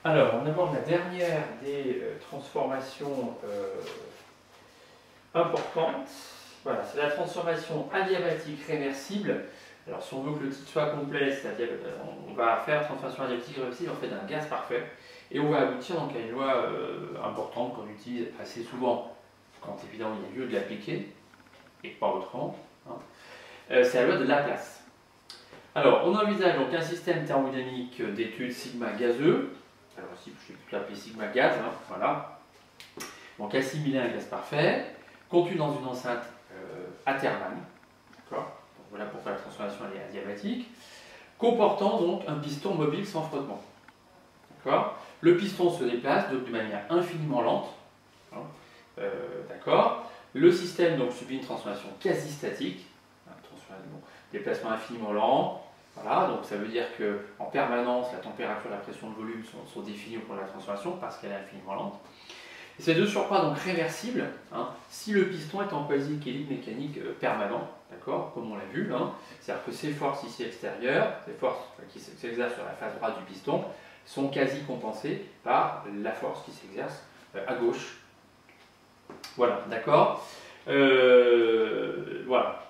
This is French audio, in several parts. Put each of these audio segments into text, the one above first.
Alors, on aborde la dernière des transformations importantes. Voilà, c'est la transformation adiabatique réversible. Alors, si on veut que le titre soit complet, c'est-à-dire on va faire transformation adiabatique réversible en fait d'un gaz parfait, et on va aboutir donc à une loi importante qu'on utilise assez souvent quand évidemment il y a lieu de l'appliquer, et pas autrement. Hein. C'est la loi de Laplace. Alors, on envisage donc un système thermodynamique d'étude sigma gazeux. Alors ici, je vais plutôt l'appeler sigma gaz, hein, voilà. Donc assimilé à un gaz parfait, contenu dans une enceinte athermale, d'accord. Voilà pourquoi la transformation elle est adiabatique, comportant donc un piston mobile sans frottement, d'accord. Le piston se déplace donc de manière infiniment lente, hein, d'accord. Le système donc subit une transformation quasi-statique, déplacement infiniment lent. Voilà, donc ça veut dire qu'en permanence, la température et la pression de volume sont définies pour la transformation parce qu'elle est infiniment lente. Et c'est de surcroît donc réversible hein, si le piston est en quasi-équilibre mécanique permanent, d'accord, comme on l'a vu. Hein. C'est-à-dire que ces forces ici extérieures, ces forces qui s'exercent sur la face droite du piston, sont quasi compensées par la force qui s'exerce à gauche. Voilà, d'accord. Voilà.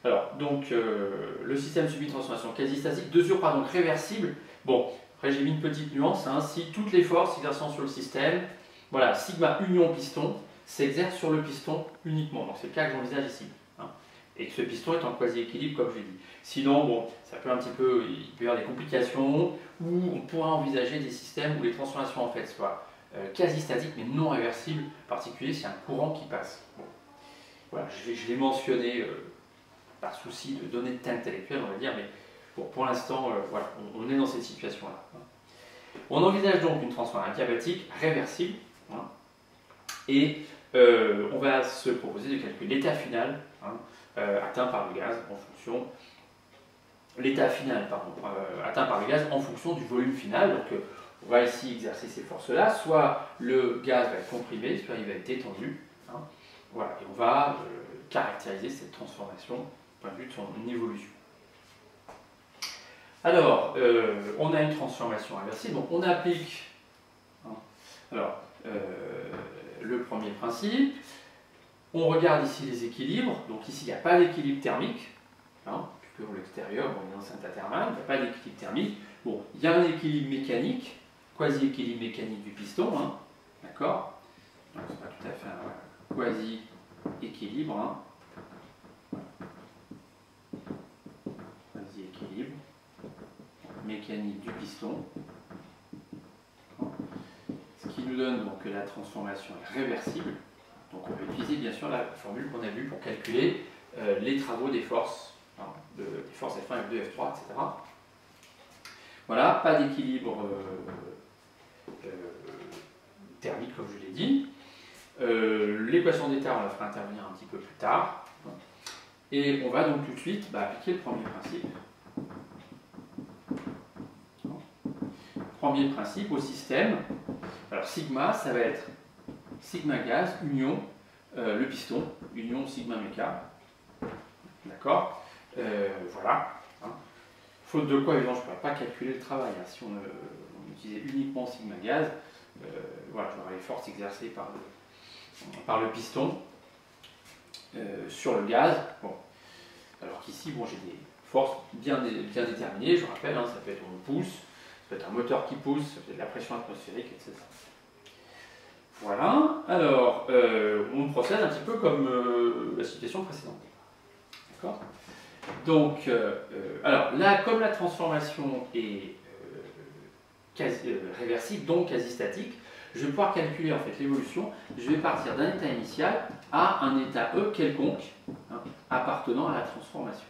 Alors, donc, le système subit une transformation quasi-statique, de surcroît donc réversible. Bon, après j'ai mis une petite nuance, hein, si toutes les forces s'exerçant sur le système, voilà, sigma union piston, s'exercent sur le piston uniquement. Donc c'est le cas que j'envisage ici. Hein, et que ce piston est en quasi-équilibre, comme je l'ai dit. Sinon, bon, ça peut un petit peu, il peut y avoir des complications, où on pourra envisager des systèmes où les transformations en fait soient quasi-statiques mais non réversibles, en particulier s'il y a un courant qui passe. Bon. Voilà, je l'ai mentionné par souci de d'honnêteté intellectuelle, on va dire, mais bon, pour l'instant, voilà, on est dans cette situation-là. On envisage donc une transformation adiabatique réversible, hein, et on va se proposer de calculer l'état final hein, atteint par le gaz en fonction l'état final atteint par le gaz en fonction du volume final. Donc on va ici exercer ces forces-là, soit le gaz va être comprimé, soit il va être détendu. Hein, voilà, et on va caractériser cette transformation du point de vue de son évolution. Alors, on a une transformation inversée, donc on applique hein, alors, le premier principe. On regarde ici les équilibres, donc ici il n'y a pas d'équilibre thermique, hein, puisque l'extérieur, bon, il y a une enceinte thermale, il n'y a pas d'équilibre thermique. Bon, il y a un équilibre mécanique, quasi-équilibre mécanique du piston, hein, d'accord. Donc c'est pas tout à fait un quasi-équilibre, hein. Quasi-équilibre mécanique du piston. Ce qui nous donne donc que la transformation est réversible. Donc on peut utiliser bien sûr la formule qu'on a vue pour calculer les travaux des forces, hein, des forces F1, F2, F3, etc. Voilà, pas d'équilibre thermique comme je l'ai dit. L'équation d'état, on la fera intervenir un petit peu plus tard. Et on va donc tout de suite appliquer le premier principe. Premier principe au système. Alors sigma, ça va être sigma gaz, union, le piston, union sigma méca. D'accord. Voilà. Hein. Faute de quoi, évidemment, je ne pourrais pas calculer le travail. Hein. Si on utilisait uniquement sigma gaz, voilà, j'aurais les forces exercées par le piston sur le gaz. Bon. Alors qu'ici, bon, j'ai des forces bien déterminées, je rappelle, hein, ça peut être on pousse, ça peut être un moteur qui pousse, ça peut être la pression atmosphérique, etc. Voilà, alors on procède un petit peu comme la situation précédente. D'accord. Donc, alors là, comme la transformation est réversible, donc quasi statique, je vais pouvoir calculer en fait l'évolution. Je vais partir d'un état initial à un état E quelconque hein, appartenant à la transformation.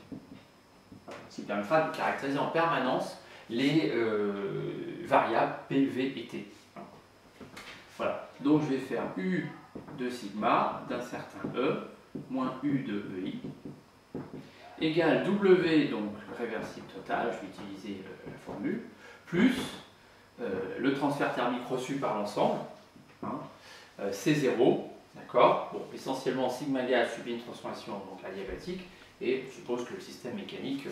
Ce qui permettra de caractériser en permanence les variables P, V et T. Voilà. Donc je vais faire U de sigma d'un certain E moins U de EI égale W, donc réversible total, je vais utiliser la formule, plus le transfert thermique reçu par l'ensemble, hein, C0, d'accord. Bon, essentiellement sigma gaz subit une transformation donc adiabatique et je suppose que le système mécanique,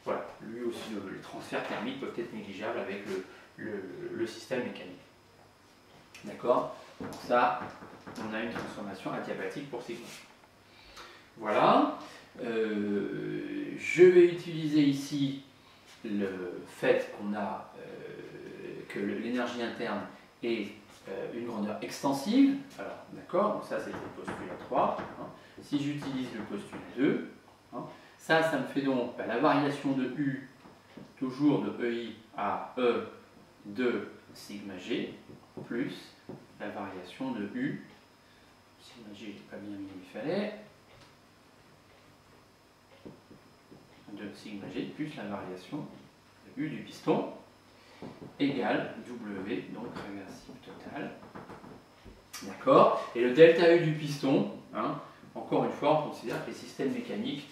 voilà, lui aussi les transferts thermiques peuvent être négligeables avec le système mécanique. D'accord? Donc ça, on a une transformation adiabatique pour sigma. Voilà. Je vais utiliser ici le fait qu'on a que l'énergie interne est une grandeur extensive. Alors, d'accord, donc ça c'était le postulat 3. Hein. Si j'utilise le postulat 2, hein, ça me fait donc la variation de U, toujours de EI à E de sigma G, plus la variation de U, sigma G n'était pas bien mis où il fallait, de sigma G plus la variation de U du piston, égale W, donc réversible total. D'accord? Et le delta U du piston, hein, encore une fois, on considère que les systèmes mécaniques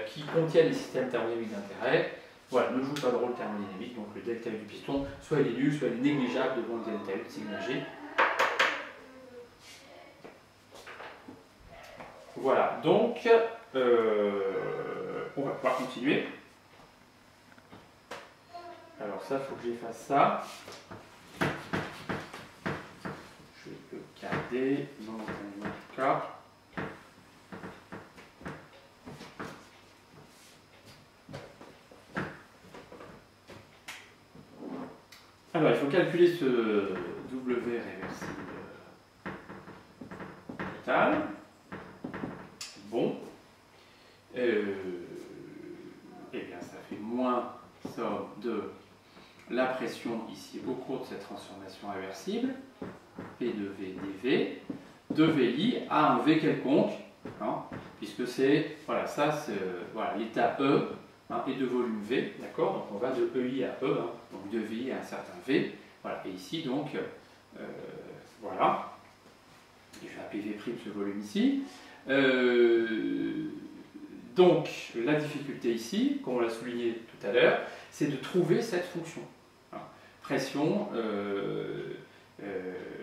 qui contiennent les systèmes thermodynamiques d'intérêt, voilà, ne jouent pas de rôle thermodynamique, donc le delta U du piston, soit il est nul, soit il est négligeable devant le delta U de sigma G. Voilà, donc on va pouvoir continuer. Alors ça, il faut que j'efface ça. Je vais le garder dans un autre cas. Alors, il faut calculer ce W réversible total. Bon. Eh bien, ça fait moins somme de la pression ici au cours de cette transformation réversible, P de V dV, de VI à un V quelconque, hein, puisque c'est, voilà, ça c'est voilà, l'état E, hein, et de volume V, d'accord? Donc on va de EI à E, hein, donc de VI à un certain V, voilà, et ici donc, voilà, et je vais appeler V' ce volume ici. Donc la difficulté ici, comme on l'a souligné tout à l'heure, c'est de trouver cette fonction. Hein, pression,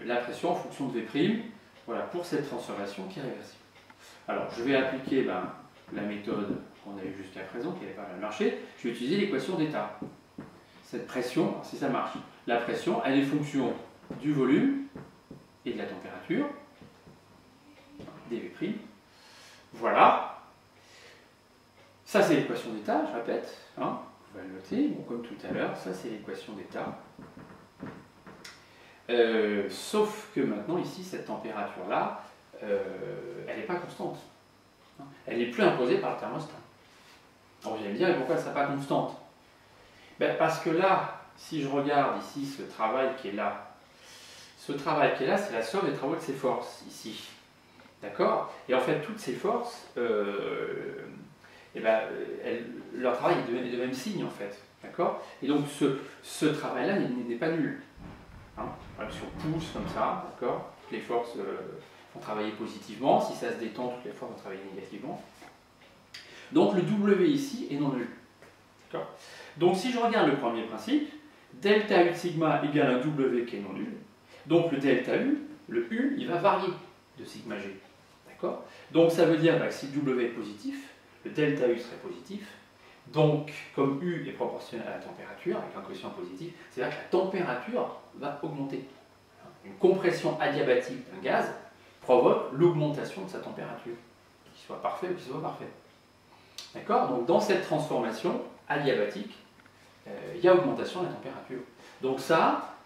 la pression en fonction de V', voilà, pour cette transformation qui est réversible. Alors je vais appliquer la méthode qu'on a eue jusqu'à présent, qui n'avait pas mal marché. Je vais utiliser l'équation d'état. Cette pression, si ça marche, la pression, elle est fonction du volume et de la température, dV'. Voilà. Ça, c'est l'équation d'état, je répète. Hein, vous pouvez le noter, bon, comme tout à l'heure, ça, c'est l'équation d'état. Sauf que maintenant, ici, cette température-là, elle n'est pas constante. Hein, elle n'est plus imposée par le thermostat. Alors, vous allez me dire, pourquoi elle ne sera pas constante? Ben, parce que là, si je regarde ici ce travail qui est là, c'est la somme des travaux de ces forces, ici. D'accord? Et en fait, toutes ces forces, leur travail est de même signe, en fait. D'accord? Et donc, ce travail-là n'est pas nul. Hein? Si on pousse comme ça, d'accord? Toutes les forces vont travailler positivement. Si ça se détend, toutes les forces vont travailler négativement. Donc, le W ici est non nul. D'accord? Donc, si je regarde le premier principe, delta U de sigma égale un W qui est non nul. Donc, le delta U, le U, il va varier de sigma G. D'accord? Donc, ça veut dire que si W est positif, le delta U serait positif. Donc, comme U est proportionnel à la température, avec un quotient positif, c'est-à-dire que la température va augmenter. Une compression adiabatique d'un gaz provoque l'augmentation de sa température, qu'il soit parfait ou qu'il soit parfait. D'accord? Donc, dans cette transformation adiabatique, il y a augmentation de la température. Donc ça,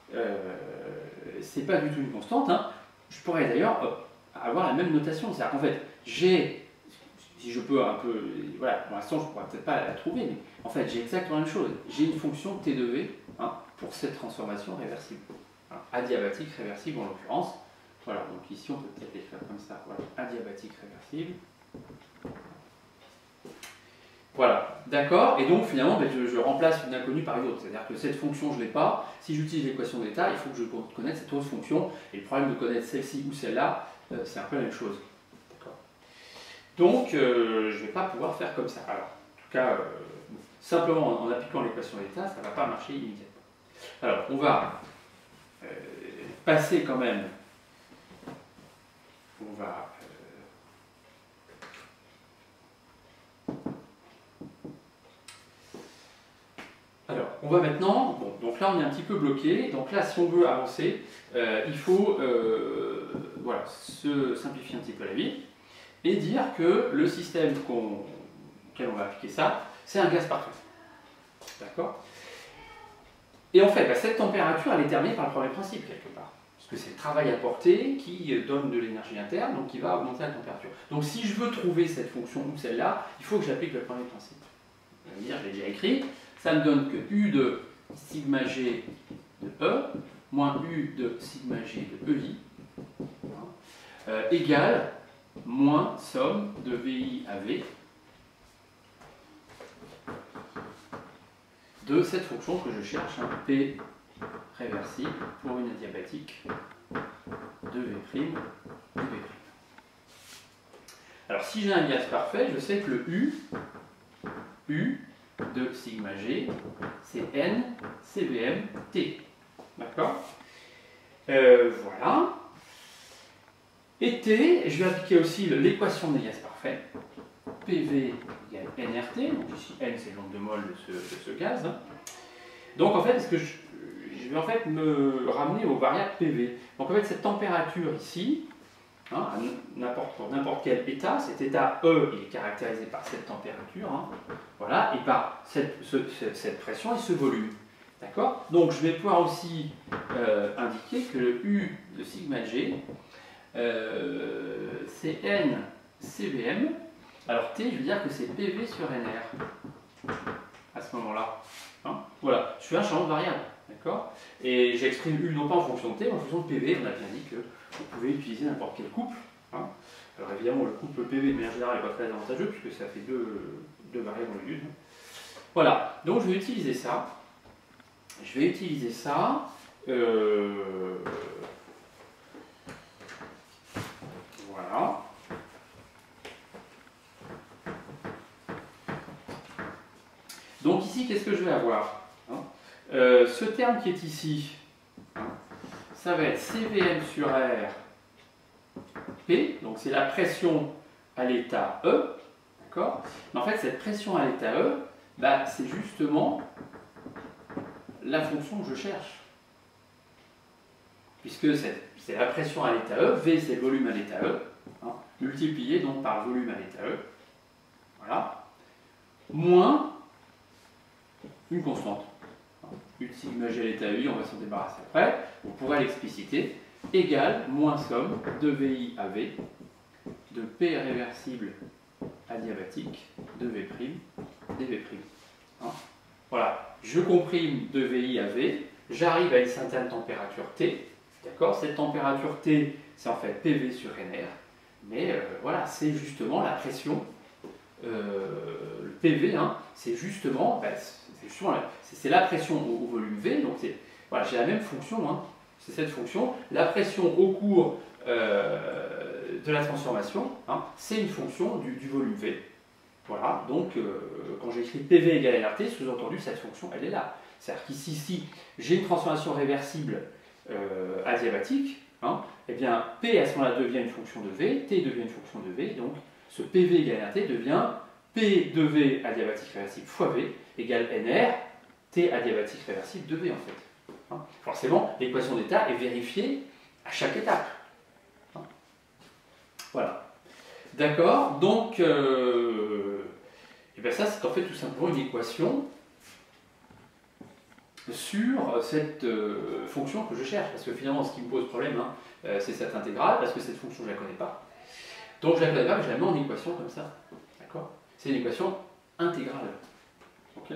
c'est pas du tout une constante. Hein. Je pourrais d'ailleurs avoir la même notation. C'est-à-dire qu'en fait, j'ai, si je peux un peu, voilà, pour l'instant je ne pourrais peut-être pas la trouver, mais en fait j'ai exactement la même chose. J'ai une fonction T de V, hein, pour cette transformation réversible. Hein, adiabatique réversible en l'occurrence. Voilà, donc ici on peut peut-être l'écrire comme ça. Voilà, adiabatique réversible. Voilà, d'accord. Et donc finalement, je remplace une inconnue par une autre. C'est-à-dire que cette fonction, je ne l'ai pas. Si j'utilise l'équation d'état, il faut que je connaisse cette autre fonction. Et le problème de connaître celle-ci ou celle-là, c'est un peu la même chose. D'accord. Donc, je ne vais pas pouvoir faire comme ça. Alors, en tout cas, simplement en appliquant l'équation d'état, ça ne va pas marcher immédiatement. Alors, on va passer quand même. On va. on va maintenant, bon, donc là on est un petit peu bloqué, donc là si on veut avancer, il faut voilà, se simplifier un petit peu la vie et dire que le système auquel on va appliquer ça, c'est un gaz parfait. D'accord? Et en fait, cette température, elle est déterminée par le premier principe quelque part. Parce que c'est le travail apporté qui donne de l'énergie interne, donc qui va augmenter la température. Donc si je veux trouver cette fonction ou celle-là, il faut que j'applique le premier principe. Je vais dire, je l'ai déjà écrit, ça me donne que U de sigma G de E moins U de sigma G de EI égale moins somme de VI à V de cette fonction que je cherche, P réversible pour une adiabatique de V', de V'. Alors si j'ai un gaz parfait, je sais que le U de sigma G, c'est N CVM T. D'accord? Voilà. Et T, je vais appliquer aussi l'équation des gaz parfaits. PV égale nRT, donc ici N c'est le nombre de moles de ce gaz. Donc en fait, est-ce que je vais en fait me ramener aux variables PV. Donc en fait, cette température ici, à n'importe quel état, cet état E, il est caractérisé par cette température, voilà, et par cette pression et ce volume. D'accord? Donc je vais pouvoir aussi indiquer que le U de sigma G, c'est N CVM. Alors T, je veux dire que c'est PV sur NR à ce moment-là. Voilà, je fais un changement de variable. D'accord? Et j'exprime U non pas en fonction de T, mais en fonction de PV. On a bien dit qu'on pouvait utiliser n'importe quel couple. Alors évidemment, le couple PV de manière générale n'est pas très avantageux puisque ça fait deux variables au lieu d'une. Voilà, donc je vais utiliser ça. Je vais utiliser ça. Voilà. Donc ici, qu'est-ce que je vais avoir? Ce terme qui est ici, ça va être CVM sur R P, donc c'est la pression à l'état E, d'accord? Mais en fait, cette pression à l'état E, c'est justement la fonction que je cherche. Puisque c'est la pression à l'état E, V c'est le volume à l'état E, multiplié donc par le volume à l'état E, voilà, moins une constante. U de sigma G à l'état UI, on va s'en débarrasser après, on pourrait l'expliciter, égale moins somme de VI à V, de P réversible adiabatique, de V', dV'. Voilà, je comprime de VI à V, j'arrive à une certaine température T, d'accord? Cette température T, c'est en fait PV sur NR, mais voilà, c'est justement la pression, le PV, c'est justement, c'est la pression au volume V, donc voilà, j'ai la même fonction, c'est cette fonction, la pression au cours de la transformation, c'est une fonction du volume V. Voilà, donc quand j'écris PV égale LRT, sous-entendu, cette fonction, elle est là. C'est-à-dire qu'ici, si j'ai une transformation réversible adiabatique, eh bien P à ce moment-là devient une fonction de V, T devient une fonction de V, donc ce PV égale LRT devient P de V adiabatique réversible fois V égale NR, T adiabatique réversible de V en fait. Forcément, l'équation d'état est vérifiée à chaque étape. Voilà. D'accord? Donc, ça c'est en fait tout simplement une équation sur cette fonction que je cherche. Parce que finalement, ce qui me pose problème, c'est cette intégrale, parce que cette fonction, je ne la connais pas. Donc, je ne la connais pas, mais je la mets en équation comme ça. D'accord? C'est une équation intégrale. Ok?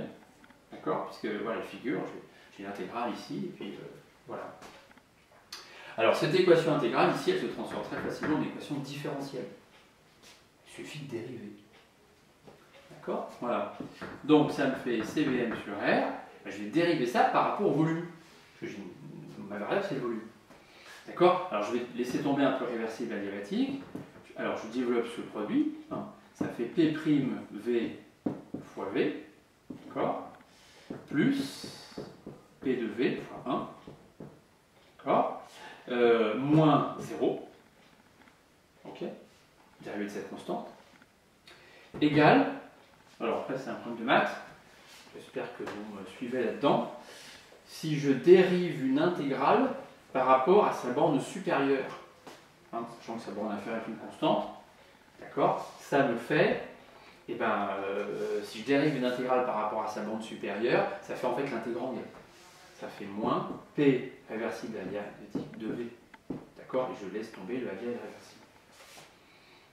D'accord? Puisque, voilà, la figure, j'ai l'intégrale ici, et puis voilà. Alors, cette équation intégrale, ici, elle se transforme très facilement en équation différentielle. Il suffit de dériver. D'accord? Voilà. Donc, ça me fait CVM sur R. Je vais dériver ça par rapport au volume. Parce que ma variable, c'est le volume. D'accord? Alors, je vais laisser tomber un peu réversible adiabatique. Alors, je développe ce produit. Ça fait P' V fois V. D'accord? Plus P de V fois 1. D'accord? Moins 0. Ok? Dérivé de cette constante. Égale. Alors, après, c'est un problème de maths. j'espère que vous me suivez là-dedans, si je dérive une intégrale par rapport à sa borne supérieure, hein, sachant que sa borne inférieure est une constante, d'accord, ça me fait, si je dérive une intégrale par rapport à sa borne supérieure, ça fait en fait l'intégrand. Ça fait moins P réversible de V. D'accord, et je laisse tomber le AVL réversible.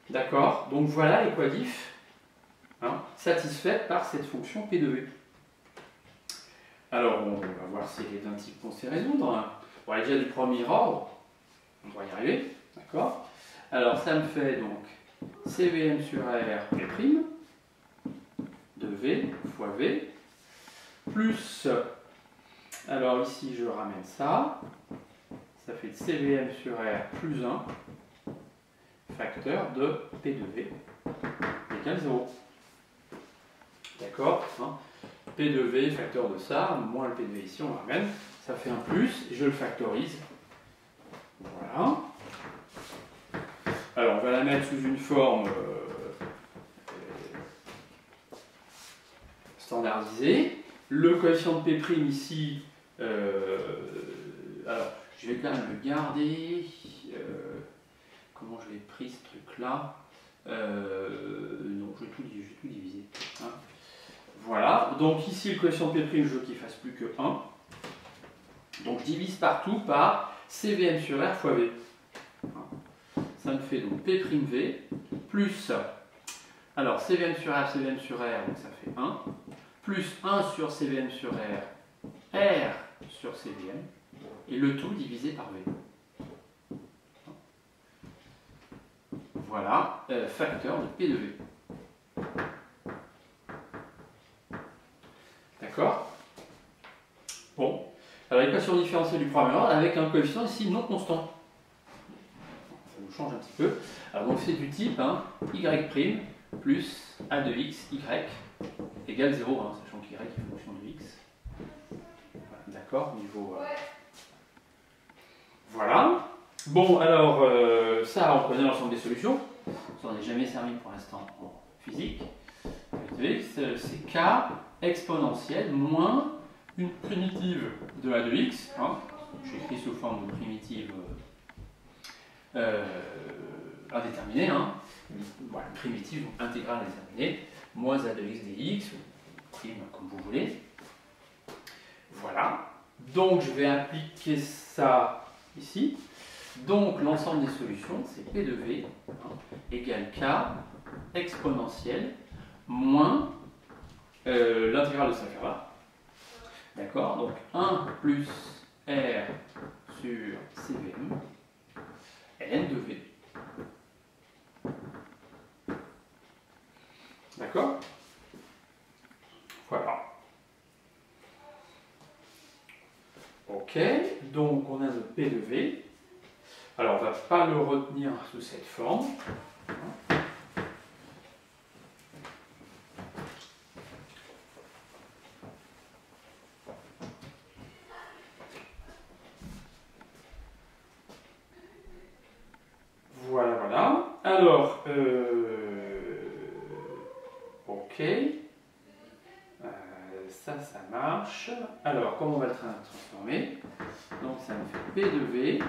D'accord, donc voilà les quadifs satisfaits par cette fonction P de V. Alors, on va voir si elle est d'un type qu'on sait résoudre. On va déjà du premier ordre. On va y arriver. D'accord. Alors, ça me fait donc CVM sur R P' de V fois V plus. Alors, ici, je ramène ça. Ça fait CVM sur R plus 1 facteur de P de V égale 0. D'accord, P de V facteur de ça, moins le P de V ici, on le ramène. Ça fait un plus, et je le factorise. Voilà. Alors, on va la mettre sous une forme standardisée. Le coefficient de P' ici, alors, je vais quand même le garder. Comment je l'ai pris ce truc-là? Non, je vais tout diviser. Hein. Voilà, donc ici le coefficient de P', je veux qu'il fasse plus que 1. Donc je divise partout par CVM sur R fois V. Ça me fait donc P'V plus, alors CVM sur R, donc ça fait 1, plus 1 sur CVM sur R, R sur CVM, et le tout divisé par V. Voilà, facteur de P de V. D'accord? Bon, alors l'équation différentielle du premier ordre avec un coefficient ici non constant. Ça nous change un petit peu. Alors donc c'est du type y' plus a de x y égale 0, sachant que y est fonction de x. D'accord, niveau... Voilà. Bon, alors ça, on connaît l'ensemble des solutions. Ça n'en est jamais servi pour l'instant en physique. C'est k exponentielle moins une primitive de a de x. J'écris sous forme de primitive indéterminée. Voilà, primitive intégrale indéterminée, moins a de x dx, ou prime comme vous voulez. Voilà. Donc je vais appliquer ça ici. Donc l'ensemble des solutions, c'est P de V égale K exponentielle moins l'intégrale de ça faire là. D'accord, donc 1 plus R sur CVM ln de V. D'accord? Voilà. Ok, donc on a notre P de V. Alors on ne va pas le retenir sous cette forme. Voilà, voilà. Alors, ok. Ça marche. Alors, comment on va le transformer? Donc, ça me fait P de V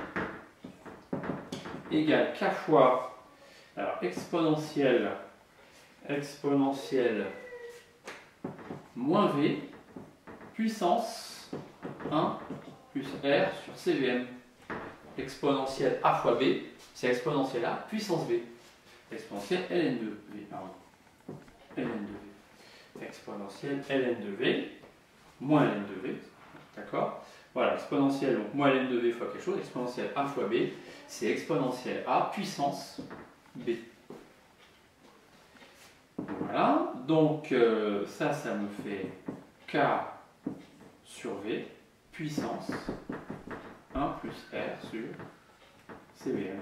égale K fois, alors, exponentielle moins V puissance 1 plus R sur CVM. Exponentielle A fois B, c'est exponentielle A puissance V. Exponentielle ln de V, pardon. ln de V. Exponentielle ln de V moins ln de V. D'accord? Voilà, exponentielle, donc moins ln de V fois quelque chose, exponentielle A fois B, c'est exponentielle A puissance B. Voilà, donc ça me fait K sur V puissance 1 plus R sur CVM.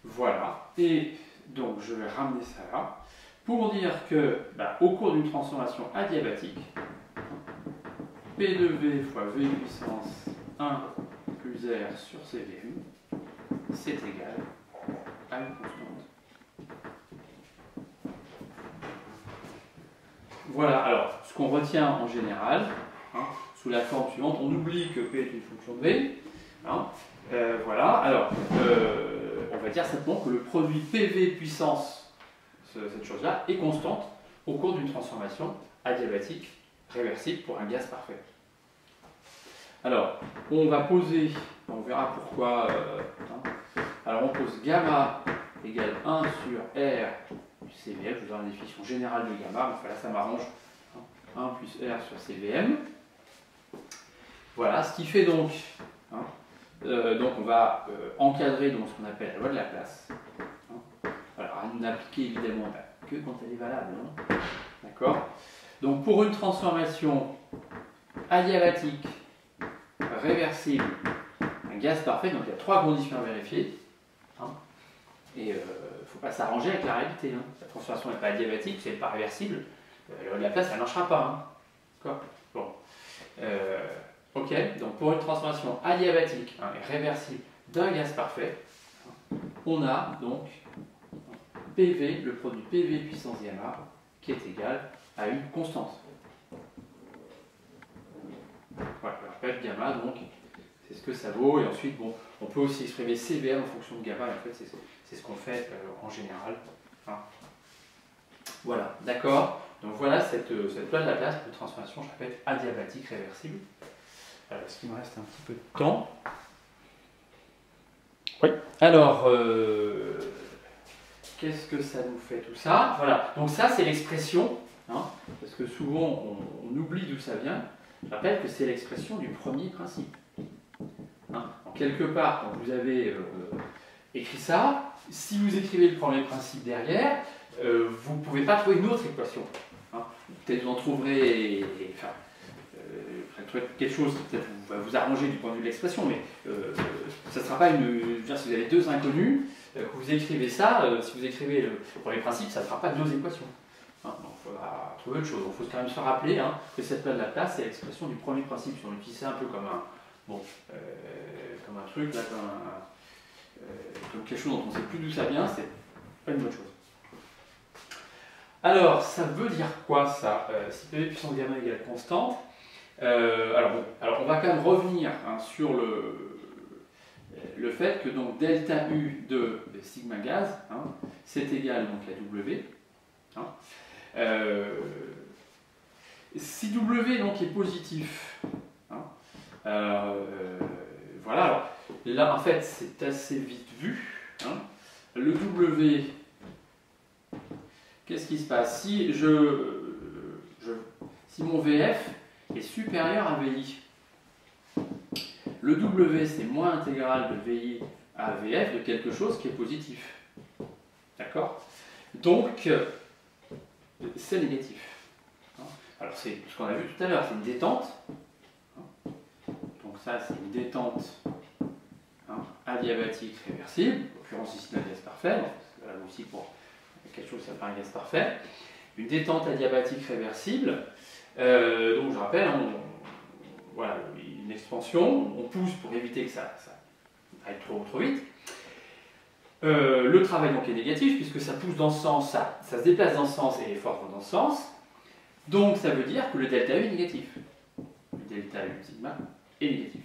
Voilà, et donc je vais ramener ça là pour dire que au cours d'une transformation adiabatique, P de V fois V puissance 1 plus R sur CVM, c'est égal à une constante Voilà, alors ce qu'on retient en général, hein, sous la forme suivante, on oublie que P est une fonction de V. Hein, voilà, alors on va dire simplement que le produit PV puissance, cette chose-là, est constante au cours d'une transformation adiabatique réversible pour un gaz parfait. Alors, on va poser, on verra pourquoi, alors on pose gamma égale 1 sur R du CVM, je vous donne la définition générale de gamma, enfin là ça m'arrange, 1 plus R sur CVM. Voilà, ce qui fait donc, donc on va encadrer donc, ce qu'on appelle la loi de Laplace. Alors, à n'appliquer évidemment que quand elle est valable. D'accord ? Donc pour une transformation adiabatique réversible, un gaz parfait, donc il y a 3 conditions à vérifier. Et il ne faut pas s'arranger avec la réalité. La transformation n'est pas adiabatique, si elle n'est pas réversible, la loi de Laplace, ça ne marchera pas. D'accord ? Bon. Ok, donc pour une transformation adiabatique et réversible d'un gaz parfait, on a donc PV, le produit PV puissance gamma, qui est égal à une constante. Voilà, je rappelle gamma, donc c'est ce que ça vaut, et ensuite, bon, on peut aussi exprimer CVM en fonction de gamma, et en fait, c'est ce qu'on fait en général. Voilà, d'accord. Donc voilà cette loi de Laplace pour une transformation, je répète, adiabatique réversible. Alors, est-ce qu'il me reste un petit peu de temps? Oui. Alors, qu'est-ce que ça nous fait tout ça? Voilà, donc ça c'est l'expression, parce que souvent on oublie d'où ça vient. Je rappelle que c'est l'expression du premier principe. Quelque part, quand vous avez écrit ça, si vous écrivez le premier principe derrière, vous ne pouvez pas trouver une autre équation. Peut-être vous en trouverez, quelque chose qui peut-être va vous arranger du point de vue de l'expression, mais ça ne sera pas une. Si vous avez deux inconnus, que vous écrivez ça, si vous écrivez le premier principe, ça ne fera pas deux équations. Donc il faudra trouver autre chose. Il faut quand même se rappeler que cette loi de Laplace, c'est l'expression du premier principe. Si on utilise ça un peu comme comme un truc, là, comme quelque chose dont on ne sait plus d'où ça vient, c'est pas une bonne chose. Alors, ça veut dire quoi ça? Si PV puissance gamma égale constante, alors on va quand même revenir sur le fait que donc delta U de sigma gaz, c'est égal donc à W. Si W donc est positif, voilà, alors là en fait c'est assez vite vu. Le W, qu'est-ce qui se passe? Si si mon VF est supérieur à VI, le W c'est moins intégrale de VI à VF de quelque chose qui est positif. D'accord? Donc c'est négatif. Alors c'est ce qu'on a vu tout à l'heure, c'est une détente. Donc ça c'est une détente adiabatique réversible, en l'occurrence ici d'un gaz parfait, là aussi pour quelque chose qui s'appelle un gaz parfait. Une détente adiabatique réversible, donc je rappelle, voilà, une expansion, on pousse pour éviter que ça aille trop vite. Le travail donc est négatif puisque ça pousse dans ce sens, ça se déplace dans ce sens et les forces vont dans ce sens. Donc ça veut dire que le delta U est négatif. Le delta U sigma est négatif.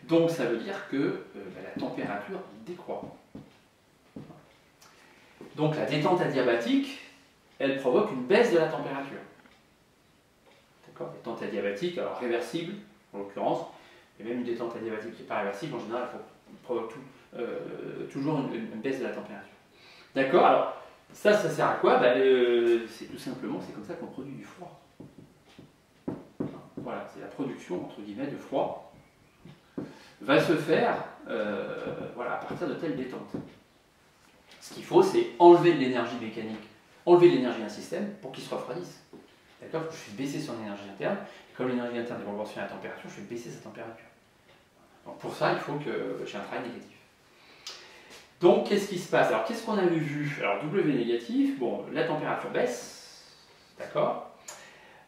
Donc ça veut dire que la température décroît. Donc la détente adiabatique, elle provoque une baisse de la température. D'accord? Détente adiabatique, alors réversible en l'occurrence, et même une détente adiabatique qui n'est pas réversible, en général, elle provoque toujours une baisse de la température. D'accord? Alors ça sert à quoi? C'est tout simplement, c'est comme ça qu'on produit du froid. Voilà, c'est la production, entre guillemets, de froid va se faire voilà, à partir de telle détente. Ce qu'il faut, c'est enlever de l'énergie mécanique, enlever de l'énergie d'un système pour qu'il se refroidisse. D'accord? Je fais baisser son énergie interne, et comme l'énergie interne est proportionnelle à la température, je fais baisser sa température. Donc pour ça, il faut que j'ai un travail négatif. Donc qu'est-ce qui se passe? Alors qu'est-ce qu'on avait vu? Alors W négatif, bon, la température baisse, d'accord?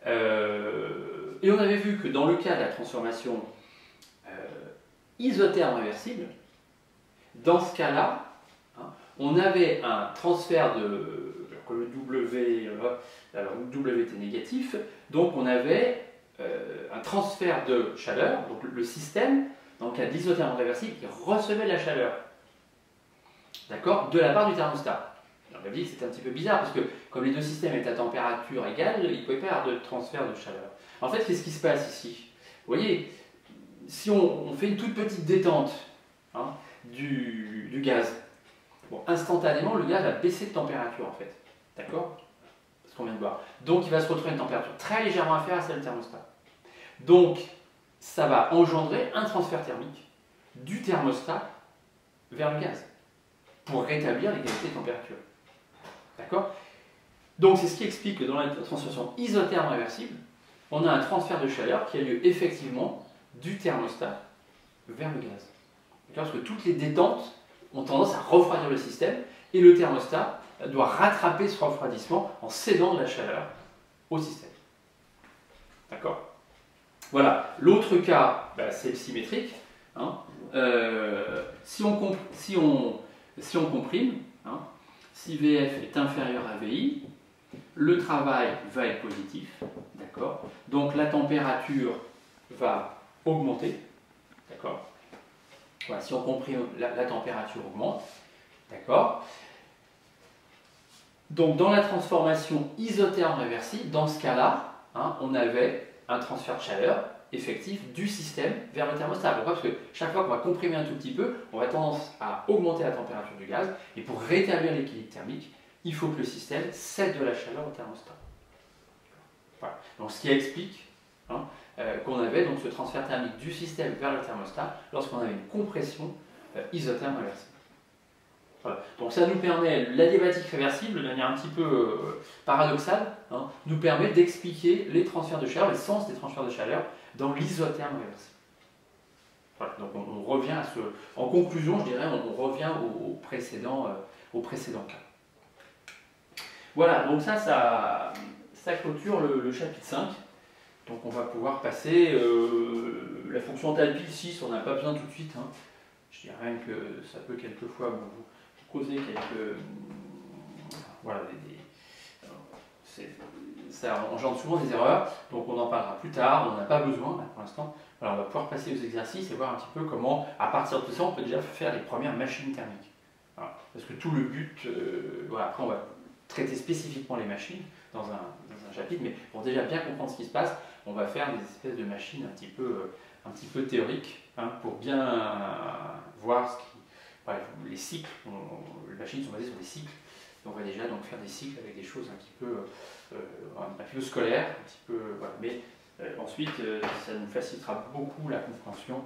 Et on avait vu que dans le cas de la transformation isotherme réversible, dans ce cas-là, on avait un transfert de que le W était négatif, donc on avait un transfert de chaleur, donc le système, dans le cas de l'isotherme réversible, qui recevait de la chaleur, d'accord, de la part du thermostat. On a dit que c'était un petit peu bizarre, parce que comme les deux systèmes étaient à température égale, il ne pouvait pas y avoir de transfert de chaleur. En fait, qu'est-ce qui se passe ici? Vous voyez, si on fait une toute petite détente hein, du gaz, bon, instantanément, le gaz va baisser de température, en fait. D'accord? Ce qu'on vient de voir. Donc, il va se retrouver à une température très légèrement inférieure à celle du thermostat. Donc, ça va engendrer un transfert thermique du thermostat vers le gaz pour rétablir l'égalité de température. D'accord? Donc, c'est ce qui explique que dans la transformation isotherme réversible, on a un transfert de chaleur qui a lieu effectivement du thermostat vers le gaz. Parce que toutes les détentes ont tendance à refroidir le système et le thermostat doit rattraper ce refroidissement en cédant de la chaleur au système. D'accord? Voilà. L'autre cas, c'est le symétrique. Hein. Si on comprime, hein, si VF est inférieur à VI, le travail va être positif. D'accord? Donc la température va augmenter. D'accord? Voilà, si on comprime, la température augmente. D'accord? Donc dans la transformation isotherme réversible, dans ce cas-là, hein, on avait un transfert de chaleur effectif du système vers le thermostat. Pourquoi? Parce que chaque fois qu'on va comprimer un tout petit peu, on va tendance à augmenter la température du gaz. Et pour rétablir l'équilibre thermique, il faut que le système cède de la chaleur au thermostat. Voilà. Donc ce qui explique hein, qu'on avait donc ce transfert thermique du système vers le thermostat lorsqu'on avait une compression isotherme réversible. Voilà. Donc ça nous permet, l'adiabatique réversible, de manière un petit peu paradoxale, hein, nous permet d'expliquer les transferts de chaleur, les sens des transferts de chaleur dans l'isotherme réversible. Voilà. Donc on revient à ce... En conclusion, je dirais, on revient au précédent cas. Voilà, donc ça clôture le chapitre 5. Donc on va pouvoir passer la fonction enthalpie 6, on n'a pas besoin tout de suite. Hein. Je dirais même que ça peut quelquefois vous causer quelques... Voilà, ça engendre souvent des erreurs, donc on en parlera plus tard, on n'en a pas besoin là, pour l'instant. Alors on va pouvoir passer aux exercices et voir un petit peu comment, à partir de tout ça, on peut déjà faire les premières machines thermiques. Voilà. Parce que tout le but, voilà, après on va traiter spécifiquement les machines dans un chapitre, mais pour déjà bien comprendre ce qui se passe, on va faire des espèces de machines un petit peu théoriques, hein, pour bien voir ce qui... Voilà, les cycles, les machines sont basées sur des cycles, et on va déjà donc faire des cycles avec des choses un petit peu scolaires, un petit peu, voilà. Mais ensuite ça nous facilitera beaucoup la compréhension